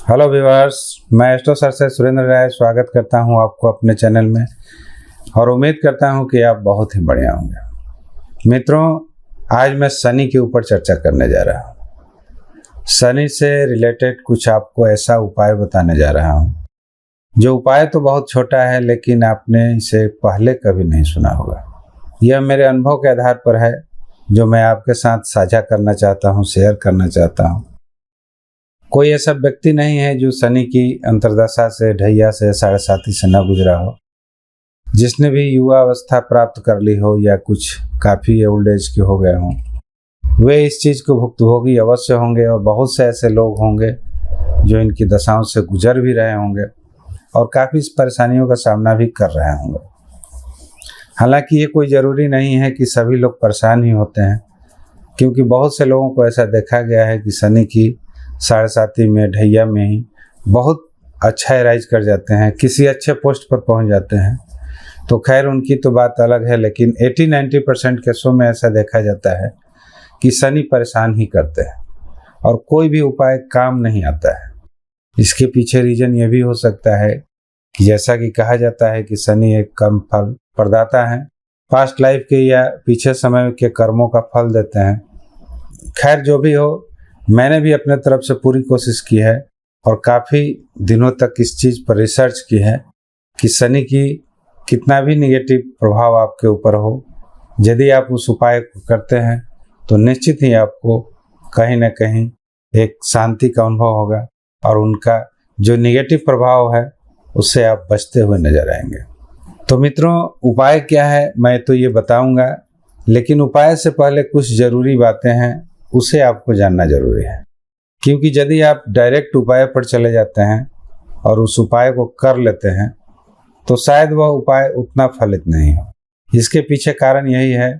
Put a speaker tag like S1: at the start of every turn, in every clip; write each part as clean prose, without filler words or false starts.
S1: Hello viewers, मैं astro sir से सुरेंद्र राय स्वागत करता हूं आपको अपने चैनल में और उम्मीद करता हूं कि आप बहुत ही बढ़िया होंगे। मित्रों, आज मैं शनि के ऊपर चर्चा करने जा रहा हूं। शनि से रिलेटेड कुछ आपको ऐसा उपाय बताने जा रहा हूं जो उपाय तो बहुत छोटा है, लेकिन आपने इसे पहले कभी नहीं सुना होगा। यह मेरे अनुभव के आधार पर है जो मैं आपके साथ साझा करना चाहता हूं, शेयर करना चाहता हूं। कोई ऐसा व्यक्ति नहीं है जो शनि की अंतर्दशा से, ढैया से, साढ़े साथी से न गुजरा हो। जिसने भी युवा अवस्था प्राप्त कर ली हो या कुछ काफ़ी ओल्ड एज के हो गए हों, वे इस चीज़ को भुक्तभोगी अवश्य होंगे। और बहुत से ऐसे लोग होंगे जो इनकी दशाओं से गुजर भी रहे होंगे और काफ़ी परेशानियों का सामना भी कर रहे होंगे। हालांकि ये कोई ज़रूरी नहीं है कि सभी लोग परेशान ही होते हैं, क्योंकि बहुत से लोगों को ऐसा देखा गया है कि शनि की साढ़े साथी में, ढैया में ही बहुत अच्छा राइज कर जाते हैं, किसी अच्छे पोस्ट पर पहुंच जाते हैं। तो खैर, उनकी तो बात अलग है, लेकिन 80-90% केसों में ऐसा देखा जाता है कि शनि परेशान ही करते हैं और कोई भी उपाय काम नहीं आता है। इसके पीछे रीज़न ये भी हो सकता है कि जैसा कि कहा जाता है कि शनि एक कर्म फल प्रदाता है, पास्ट लाइफ के या पीछे समय के कर्मों का फल देते हैं। खैर, जो भी हो, मैंने भी अपने तरफ से पूरी कोशिश की है और काफ़ी दिनों तक इस चीज़ पर रिसर्च की है कि शनि की कितना भी निगेटिव प्रभाव आपके ऊपर हो, यदि आप उस उपाय को करते हैं तो निश्चित ही आपको कहीं ना कहीं एक शांति का अनुभव होगा और उनका जो निगेटिव प्रभाव है उससे आप बचते हुए नजर आएंगे। तो मित्रों, उपाय क्या है मैं तो ये बताऊंगा, लेकिन उपाय से पहले कुछ ज़रूरी बातें हैं, उसे आपको जानना जरूरी है। क्योंकि यदि आप डायरेक्ट उपाय पर चले जाते हैं और उस उपाय को कर लेते हैं तो शायद वह उपाय उतना फलित नहीं हो। इसके पीछे कारण यही है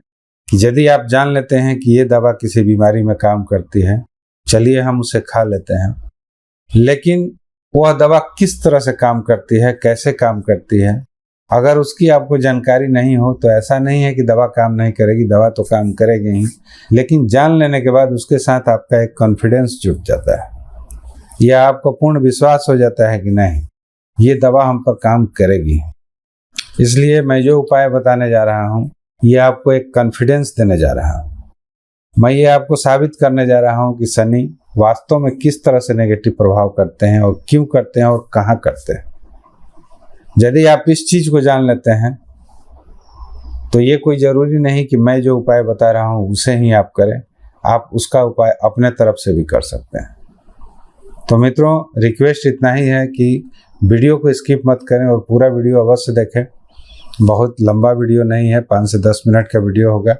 S1: कि यदि आप जान लेते हैं कि ये दवा किसी बीमारी में काम करती है, चलिए हम उसे खा लेते हैं, लेकिन वह दवा किस तरह से काम करती है, कैसे काम करती है, अगर उसकी आपको जानकारी नहीं हो तो ऐसा नहीं है कि दवा काम नहीं करेगी, दवा तो काम करेगी ही, लेकिन जान लेने के बाद उसके साथ आपका एक कॉन्फिडेंस जुट जाता है या आपको पूर्ण विश्वास हो जाता है कि नहीं, ये दवा हम पर काम करेगी। इसलिए मैं जो उपाय बताने जा रहा हूँ ये आपको एक कॉन्फिडेंस देने जा रहा हूँ। मैं ये आपको साबित करने जा रहा हूँ कि शनि वास्तव में किस तरह से नेगेटिव प्रभाव करते हैं और क्यों करते हैं और कहाँ करते हैं। यदि आप इस चीज़ को जान लेते हैं तो ये कोई ज़रूरी नहीं कि मैं जो उपाय बता रहा हूँ उसे ही आप करें, आप उसका उपाय अपने तरफ से भी कर सकते हैं। तो मित्रों, रिक्वेस्ट इतना ही है कि वीडियो को स्किप मत करें और पूरा वीडियो अवश्य देखें। बहुत लंबा वीडियो नहीं है, 5 से 10 मिनट का वीडियो होगा।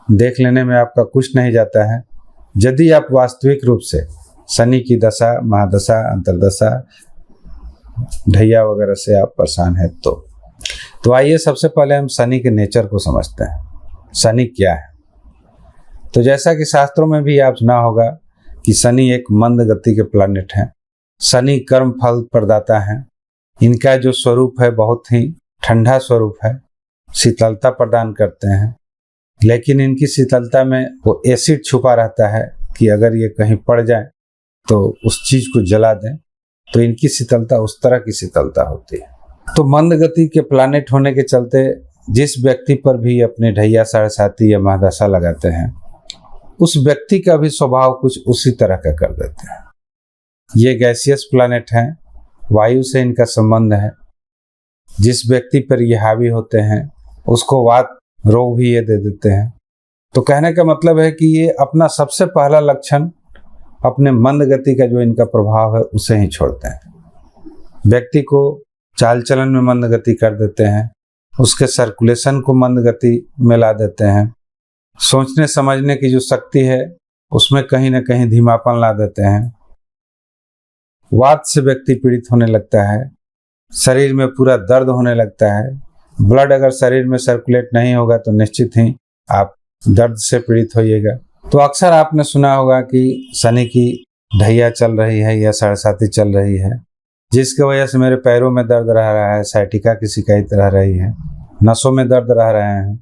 S1: देख लेने में आपका कुछ नहीं जाता है। यदि आप वास्तविक रूप से शनि की दशा, महादशा, अंतर्दशा, ढैया वगैरह से आप परेशान हैं तो आइए सबसे पहले हम शनि के नेचर को समझते हैं। शनि क्या है? तो जैसा कि शास्त्रों में भी आप सुना होगा कि शनि एक मंद गति के प्लैनेट हैं। शनि कर्म फल प्रदाता हैं। इनका जो स्वरूप है बहुत ही ठंडा स्वरूप है, शीतलता प्रदान करते हैं, लेकिन इनकी शीतलता में वो एसिड छुपा रहता है कि अगर ये कहीं पड़ जाए तो उस चीज़ को जला दें, तो इनकी शीतलता उस तरह की शीतलता होती है। तो मंद गति के प्लैनेट होने के चलते जिस व्यक्ति पर भी अपने ढैया, साढ़े साथी या महादशा लगाते हैं, उस व्यक्ति का भी स्वभाव कुछ उसी तरह का कर देते हैं। ये गैसियस प्लैनेट हैं, वायु से इनका संबंध है। जिस व्यक्ति पर ये हावी होते हैं उसको वात रोग भी ये दे देते हैं। तो कहने का मतलब है कि ये अपना सबसे पहला लक्षण अपने मंद गति का जो इनका प्रभाव है उसे ही छोड़ते हैं। व्यक्ति को चाल चलन में मंद गति कर देते हैं, उसके सर्कुलेशन को मंद गति में ला देते हैं, सोचने समझने की जो शक्ति है उसमें कहीं ना कहीं धीमापन ला देते हैं। वात से व्यक्ति पीड़ित होने लगता है, शरीर में पूरा दर्द होने लगता है। ब्लड अगर शरीर में सर्कुलेट नहीं होगा तो निश्चित ही आप दर्द से पीड़ित होइएगा। तो अक्सर आपने सुना होगा कि शनि की ढैया चल रही है या साढ़े साथी चल रही है, जिसकी वजह से मेरे पैरों में दर्द रह रहा है, साइटिका की शिकायत रह रही है, नसों में दर्द रह रहे हैं।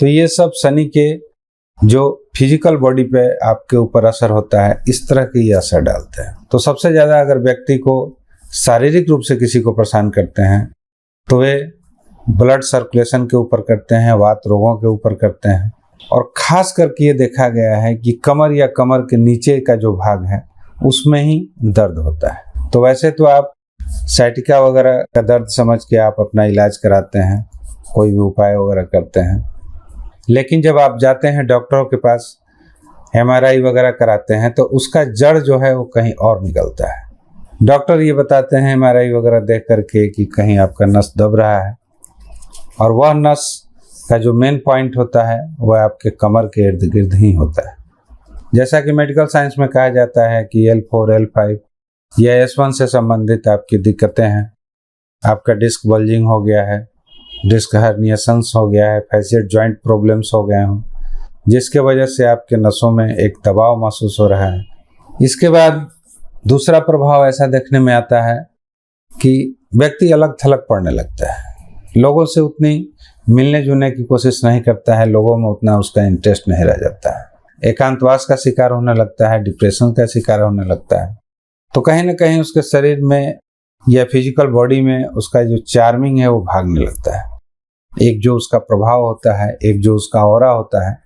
S1: तो ये सब शनि के जो फिजिकल बॉडी पे आपके ऊपर असर होता है, इस तरह के ये असर डालते हैं। तो सबसे ज़्यादा अगर व्यक्ति को शारीरिक रूप से किसी को परेशान करते हैं तो वे ब्लड सर्कुलेशन के ऊपर करते हैं, वात रोगों के ऊपर करते हैं, और ख़ास करके ये देखा गया है कि कमर या कमर के नीचे का जो भाग है उसमें ही दर्द होता है। तो वैसे तो आप साइटिका वगैरह का दर्द समझ के आप अपना इलाज कराते हैं, कोई भी उपाय वगैरह करते हैं, लेकिन जब आप जाते हैं डॉक्टरों के पास, MRI वगैरह कराते हैं, तो उसका जड़ जो है वो कहीं और निकलता है। डॉक्टर ये बताते हैं MRI वगैरह देख करके कि कहीं आपका नस दब रहा है, और वह नस का जो मेन पॉइंट होता है वह आपके कमर के इर्द गिर्द ही होता है। जैसा कि मेडिकल साइंस में कहा जाता है कि L4, L5 या S1 से संबंधित आपकी दिक्कतें हैं, आपका डिस्क बल्जिंग हो गया है, डिस्क हर्निएशंस हो गया है, फैसिएट जॉइंट प्रॉब्लम्स हो गए हों, जिसके वजह से आपके नसों में एक दबाव महसूस हो रहा है। इसके बाद दूसरा प्रभाव ऐसा देखने में आता है कि व्यक्ति अलग थलग पड़ने लगता है, लोगों से उतनी मिलने जुलने की कोशिश नहीं करता है, लोगों में उतना उसका इंटरेस्ट नहीं रह जाता है, एकांतवास का शिकार होने लगता है, डिप्रेशन का शिकार होने लगता है। तो कहीं ना कहीं उसके शरीर में या फिजिकल बॉडी में उसका जो चार्मिंग है वो भागने लगता है। एक जो उसका प्रभाव होता है, एक जो उसका ऑरा होता है,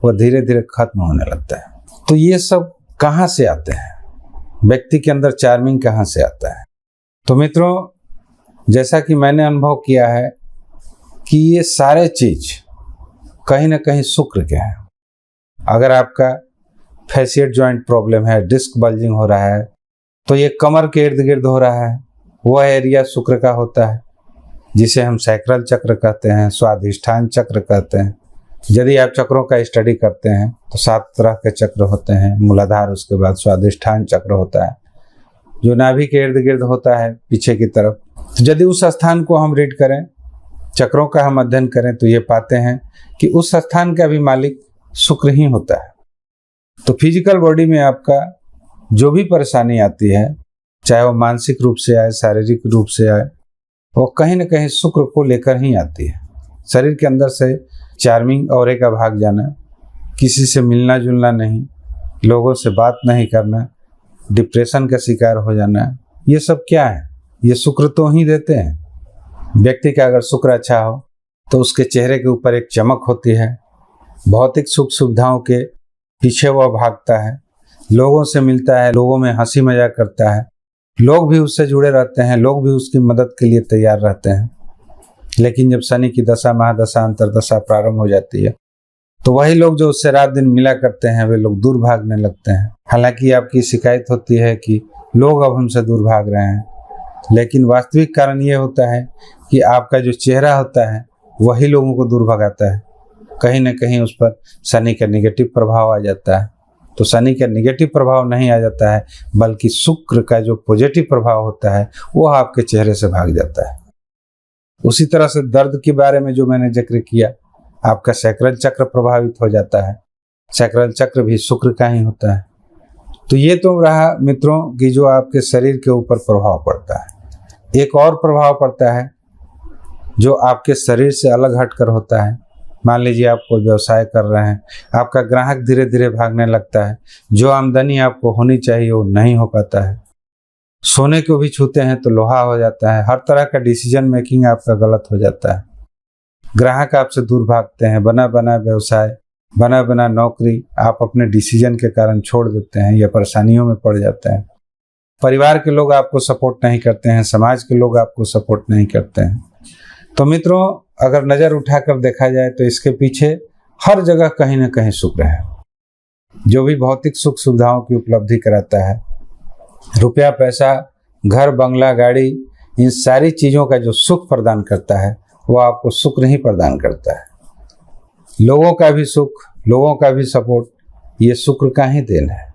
S1: वो धीरे धीरे खत्म होने लगता है। तो ये सब कहाँ से आते हैं, व्यक्ति के अंदर चार्मिंग कहाँ से आता है? तो मित्रों, जैसा कि मैंने अनुभव किया है कि ये सारे चीज कहीं ना कहीं शुक्र के हैं। अगर आपका फैसिएट जॉइंट प्रॉब्लम है, डिस्क बल्जिंग हो रहा है, तो ये कमर के इर्द गिर्द हो रहा है, वह एरिया शुक्र का होता है, जिसे हम सैक्रल चक्र कहते हैं, स्वाधिष्ठान चक्र कहते हैं। यदि आप चक्रों का स्टडी करते हैं तो 7 तरह के चक्र होते हैं, मूलाधार, उसके बाद स्वाधिष्ठान चक्र होता है जो नाभि के इर्द गिर्द होता है पीछे की तरफ। तो यदि उस स्थान को हम रीड करें, चक्रों का हम अध्ययन करें, तो ये पाते हैं कि उस स्थान का भी मालिक शुक्र ही होता है। तो फिजिकल बॉडी में आपका जो भी परेशानी आती है, चाहे वो मानसिक रूप से आए, शारीरिक रूप से आए, वो कहीं ना कहीं शुक्र को लेकर ही आती है। शरीर के अंदर से चार्मिंग ऑरे का भाग जाना, किसी से मिलना जुलना नहीं, लोगों से बात नहीं करना, डिप्रेशन का शिकार हो जाना, ये सब क्या है? ये शुक्र तो ही देते हैं। व्यक्ति का अगर शुक्र अच्छा हो तो उसके चेहरे के ऊपर एक चमक होती है, भौतिक सुख सुविधाओं के पीछे वह भागता है, लोगों से मिलता है, लोगों में हंसी मजाक करता है, लोग भी उससे जुड़े रहते हैं, लोग भी उसकी मदद के लिए तैयार रहते हैं। लेकिन जब शनि की दशा, महादशा, अंतरदशा प्रारंभ हो जाती है तो वही लोग जो उससे रात दिन मिला करते हैं वे लोग दूर भागने लगते हैं। हालांकि आपकी शिकायत होती है कि लोग अब हमसे दूर भाग रहे हैं, लेकिन वास्तविक कारण ये होता है कि आपका जो चेहरा होता है वही लोगों को दूर भगाता है। कहीं ना कहीं उस पर शनि का निगेटिव प्रभाव आ जाता है। तो शनि का निगेटिव प्रभाव नहीं आ जाता है, बल्कि शुक्र का जो पॉजिटिव प्रभाव होता है वो आपके चेहरे से भाग जाता है। उसी तरह से दर्द के बारे में जो मैंने जिक्र किया, आपका सैक्रल चक्र प्रभावित हो जाता है। सैक्रल चक्र भी शुक्र का ही होता है। तो ये तो रहा मित्रों कि जो आपके शरीर के ऊपर प्रभाव पड़ता है। एक और प्रभाव पड़ता है जो आपके शरीर से अलग हटकर होता है। मान लीजिए आप कोई व्यवसाय कर रहे हैं, आपका ग्राहक धीरे धीरे भागने लगता है, जो आमदनी आपको होनी चाहिए वो नहीं हो पाता है। सोने को भी छूते हैं तो लोहा हो जाता है। हर तरह का डिसीजन मेकिंग आपका गलत हो जाता है। ग्राहक आपसे दूर भागते हैं, बना बना व्यवसाय, बना बना नौकरी आप अपने डिसीजन के कारण छोड़ देते हैं या परेशानियों में पड़ जाते हैं। परिवार के लोग आपको सपोर्ट नहीं करते हैं, समाज के लोग आपको सपोर्ट नहीं करते हैं। तो मित्रों, अगर नज़र उठाकर देखा जाए तो इसके पीछे हर जगह कहीं ना कहीं शुक्र है। जो भी भौतिक सुख सुविधाओं की उपलब्धि कराता है, रुपया पैसा, घर बंगला गाड़ी, इन सारी चीज़ों का जो सुख प्रदान करता है वो आपको शुक्र ही प्रदान करता है। लोगों का भी सुख, लोगों का भी सपोर्ट, ये शुक्र का ही देन है।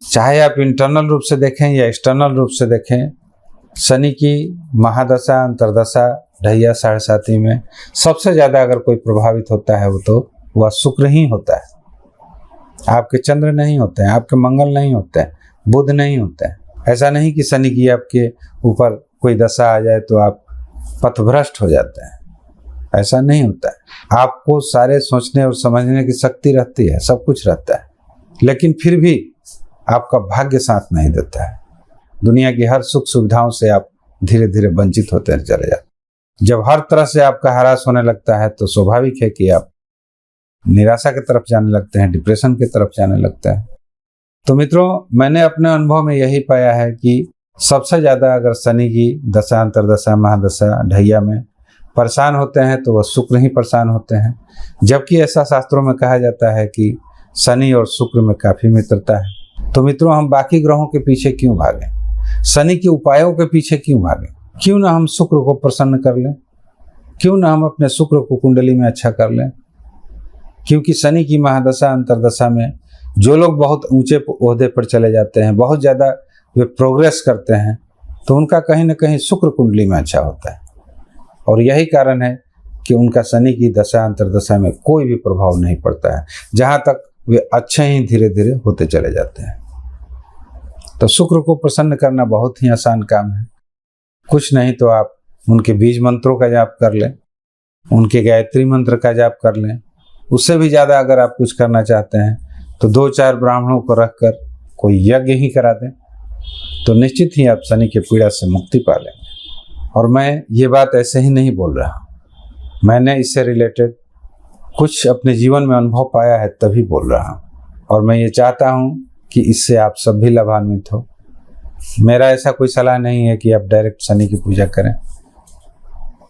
S1: चाहे आप इंटरनल रूप से देखें या एक्सटर्नल रूप से देखें, शनि की महादशा, अंतरदशा, ढैया, 7.5 में सबसे ज़्यादा अगर कोई प्रभावित होता है वो तो वह शुक्र ही होता है। आपके चंद्र नहीं होते हैं, आपके मंगल नहीं होते हैं, बुध नहीं होते हैं। ऐसा नहीं कि शनि की आपके ऊपर कोई दशा आ जाए तो आप पथभ्रष्ट हो जाते हैं। ऐसा नहीं होता है। आपको सारे सोचने और समझने की शक्ति रहती है, सब कुछ रहता है, लेकिन फिर भी आपका भाग्य साथ नहीं देता है। दुनिया की हर सुख सुविधाओं से आप धीरे धीरे वंचित होते चले जाते। जब हर तरह से आपका हरास होने लगता है तो स्वाभाविक है कि आप निराशा की तरफ जाने लगते हैं, डिप्रेशन की तरफ जाने लगते हैं। तो मित्रों, मैंने अपने अनुभव में यही पाया है कि सबसे ज़्यादा अगर शनि की दशा, अंतरदशा, महादशा, ढैया में परेशान होते हैं तो वह शुक्र ही परेशान होते हैं। जबकि ऐसा शास्त्रों में कहा जाता है कि शनि और शुक्र में काफ़ी मित्रता है। तो मित्रों, हम बाकी ग्रहों के पीछे क्यों भागें? शनि के उपायों के पीछे क्यों भागें? क्यों ना हम शुक्र को प्रसन्न कर लें? क्यों ना हम अपने शुक्र को कुंडली में अच्छा कर लें? क्योंकि शनि की महादशा, अंतरदशा में जो लोग बहुत ऊंचे ओहदे पर चले जाते हैं, बहुत ज़्यादा वे प्रोग्रेस करते हैं, तो उनका कहीं ना कहीं शुक्र कुंडली में अच्छा होता है। और यही कारण है कि उनका शनि की दशा, अंतरदशा में कोई भी प्रभाव नहीं पड़ता है, जहाँ तक वे अच्छे ही धीरे धीरे होते चले जाते हैं। तो शुक्र को प्रसन्न करना बहुत ही आसान काम है। कुछ नहीं तो आप उनके बीज मंत्रों का जाप कर लें, उनके गायत्री मंत्र का जाप कर लें। उससे भी ज़्यादा अगर आप कुछ करना चाहते हैं तो 2-4 ब्राह्मणों को रखकर कोई यज्ञ ही करा दें, तो निश्चित ही आप शनि के पीड़ा से मुक्ति पा लेंगे। और मैं ये बात ऐसे ही नहीं बोल रहा, मैंने इससे रिलेटेड कुछ अपने जीवन में अनुभव पाया है तभी बोल रहा हूँ। और मैं ये चाहता हूँ कि इससे आप सब भी लाभान्वित हो। मेरा ऐसा कोई सलाह नहीं है कि आप डायरेक्ट शनि की पूजा करें।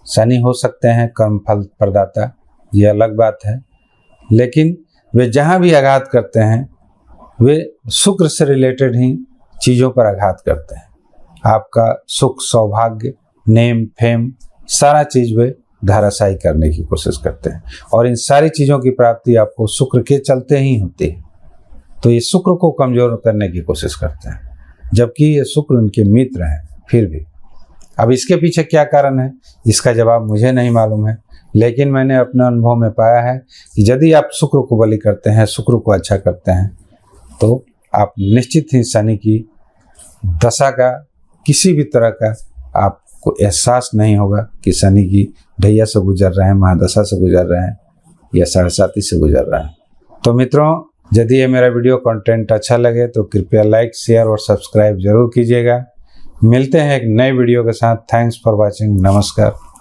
S1: शनि हो सकते हैं कर्म फल प्रदाता, ये अलग बात है, लेकिन वे जहाँ भी आघात करते हैं वे शुक्र से रिलेटेड ही चीज़ों पर आघात करते हैं। आपका सुख, सौभाग्य, नेम, फेम, सारा चीज़ वे धाराशायी करने की कोशिश करते हैं। और इन सारी चीज़ों की प्राप्ति आपको शुक्र के चलते ही होती है। तो ये शुक्र को कमज़ोर करने की कोशिश करते हैं, जबकि ये शुक्र उनके मित्र हैं। फिर भी अब इसके पीछे क्या कारण है, इसका जवाब मुझे नहीं मालूम है, लेकिन मैंने अपने अनुभव में पाया है कि यदि आप शुक्र को बलि करते हैं, शुक्र को अच्छा करते हैं, तो आप निश्चित ही शनि की दशा का किसी भी तरह का आपको एहसास नहीं होगा कि शनि की ढैया से गुजर रहे हैं, महादशा से गुजर रहे हैं या 7.5 से गुजर रहे हैं। तो मित्रों, यदि ये मेरा वीडियो कंटेंट अच्छा लगे तो कृपया लाइक, शेयर और सब्सक्राइब जरूर कीजिएगा। मिलते हैं एक नए वीडियो के साथ। Thanks for watching. नमस्कार।